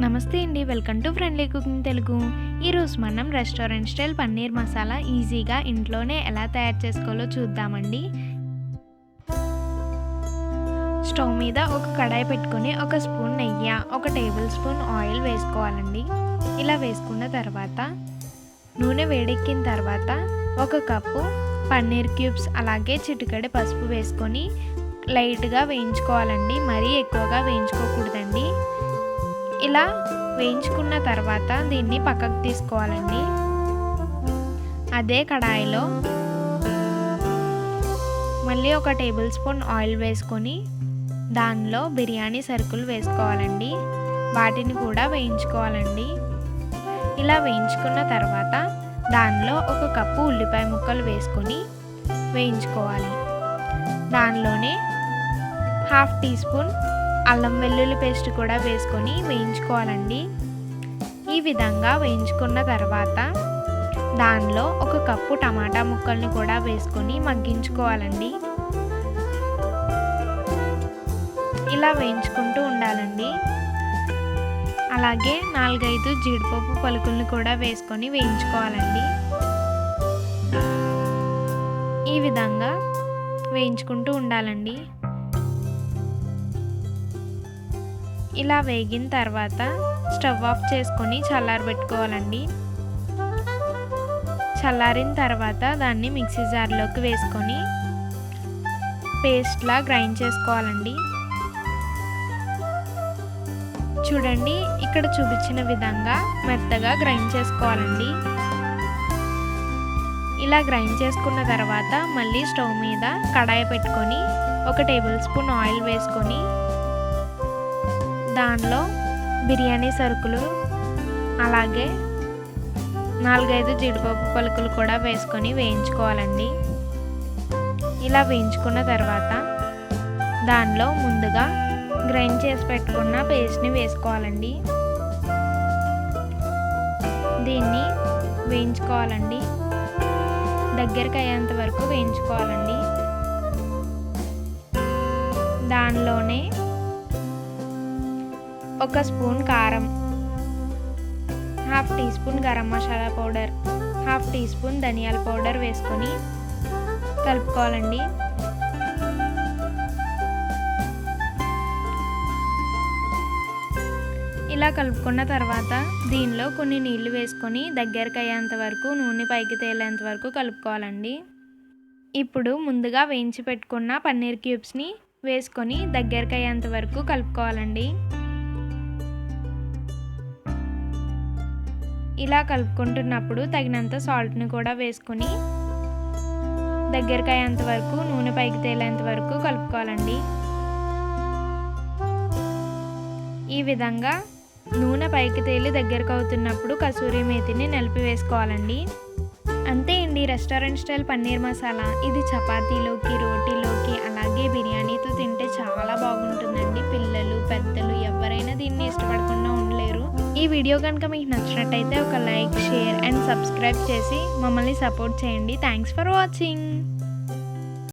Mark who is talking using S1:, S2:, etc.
S1: నమస్తే అండి, welcome to friendly cooking Telugu. ఈరోజు మనం రెస్టారెంట్ స్టైల్ పన్నీర్ మసాలా ఈజీగా ఇంట్లోనే ఎలా తయారు చేసుకోవాలో చూద్దామండి. స్టవ్ మీద ఒక కడాయి పెట్టుకొని ఒక స్పూన్ నెయ్యి, ఒక టేబుల్ స్పూన్ ఆయిల్ వేసుకోవాలండి. ఇలా వేసుకున్న తర్వాత నూనె వేడెక్కిన తర్వాత ఒక కప్పు పన్నీర్ క్యూబ్స్ అలాగే చిటికెడు పసుపు వేసుకొని లైట్గా వేయించుకోవాలండి. మరీ ఎక్కువగా వేయించుకోకూడదండి. ఇలా వేయించుకున్న తర్వాత దీన్ని పక్కకు తీసుకోవాలండి. అదే కడాయిలో మళ్ళీ ఒక టేబుల్ స్పూన్ ఆయిల్ వేసుకొని దానిలో బిర్యానీ సరుకులు వేసుకోవాలండి. వాటిని కూడా వేయించుకోవాలండి. ఇలా వేయించుకున్న తర్వాత దానిలో ఒక కప్పు ఉల్లిపాయ ముక్కలు వేసుకొని వేయించుకోవాలి. దానిలోనే హాఫ్ టీ స్పూన్ అల్లం వెల్లుల్లి పేస్ట్ కూడా వేసుకొని వేయించుకోవాలండి. ఈ విధంగా వేయించుకున్న తర్వాత దానిలో ఒక కప్పు టమాటా ముక్కల్ని కూడా వేసుకొని మగ్గించుకోవాలండి. ఇలా వేయించుకుంటూ ఉండాలండి. అలాగే 4-5 జీడిపప్పు పలుకుల్ని కూడా వేసుకొని వేయించుకోవాలండి. ఈ విధంగా వేయించుకుంటూ ఉండాలండి. ఇలా వేగిన తర్వాత స్టవ్ ఆఫ్ చేసుకొని చల్లారబెట్టుకోవాలండి. చల్లారిన తర్వాత దాన్ని మిక్సీ జార్లోకి వేసుకొని పేస్ట్లా గ్రైండ్ చేసుకోవాలండి. చూడండి, ఇక్కడ చూపించిన విధంగా మెత్తగా గ్రైండ్ చేసుకోవాలండి. ఇలా గ్రైండ్ చేసుకున్న తర్వాత మళ్ళీ స్టవ్ మీద కడాయి పెట్టుకొని ఒక టేబుల్ స్పూన్ ఆయిల్ వేసుకొని దానిలో బిర్యానీ సరుకులు అలాగే 4-5 జీడిపప్పు పలుకులు కూడా వేసుకొని వేయించుకోవాలండి. ఇలా వేయించుకున్న తర్వాత దానిలో ముందుగా గ్రైండ్ చేసి పెట్టుకున్న పేస్ట్ని వేసుకోవాలండి. దీన్ని వేయించుకోవాలండి. దగ్గరికి అయ్యేంత వరకు వేయించుకోవాలండి. దానిలోనే ఒక స్పూన్ కారం, half tea spoon garam masala powder, half tea spoon ధనియాల పౌడర్ వేసుకొని కలుపుకోవాలండి. ఇలా కలుపుకున్న తర్వాత దీనిలో కొన్ని నీళ్లు వేసుకొని దగ్గరికి అయ్యేంత వరకు, నూనె పైకి తేలేంత వరకు కలుపుకోవాలండి. ఇప్పుడు ముందుగా వేయించి పెట్టుకున్న పన్నీర్ క్యూబ్స్ని వేసుకొని దగ్గరికి అయ్యేంత వరకు కలుపుకోవాలండి. ఇలా కలుపుకుంటున్నప్పుడు తగినంత సాల్ట్ని కూడా వేసుకొని దగ్గరికి అయ్యేంత వరకు, నూనె పైకి తేలేంత వరకు కలుపుకోవాలండి. ఈ విధంగా నూనె పైకి తేలి దగ్గరకు అవుతున్నప్పుడు కసూరి మేతిని నలిపి వేసుకోవాలండి. అంతే అండి, రెస్టారెంట్ స్టైల్ పన్నీర్ మసాలా. ఇది చపాతీలోకి, రోటీలోకి అలాగే బిర్యానీతో తింటే చాలా బాగుంటుందండి. పిల్లలు, పెద్దలు ఎవరైనా దీన్ని ఇష్టపడకుండా ఉండలేరు. ఈ వీడియో కనుక మీకు నచ్చినట్టయితే ఒక లైక్, షేర్ అండ్ సబ్స్క్రైబ్ చేసి మమ్మల్ని సపోర్ట్ చేయండి. Thanks for watching.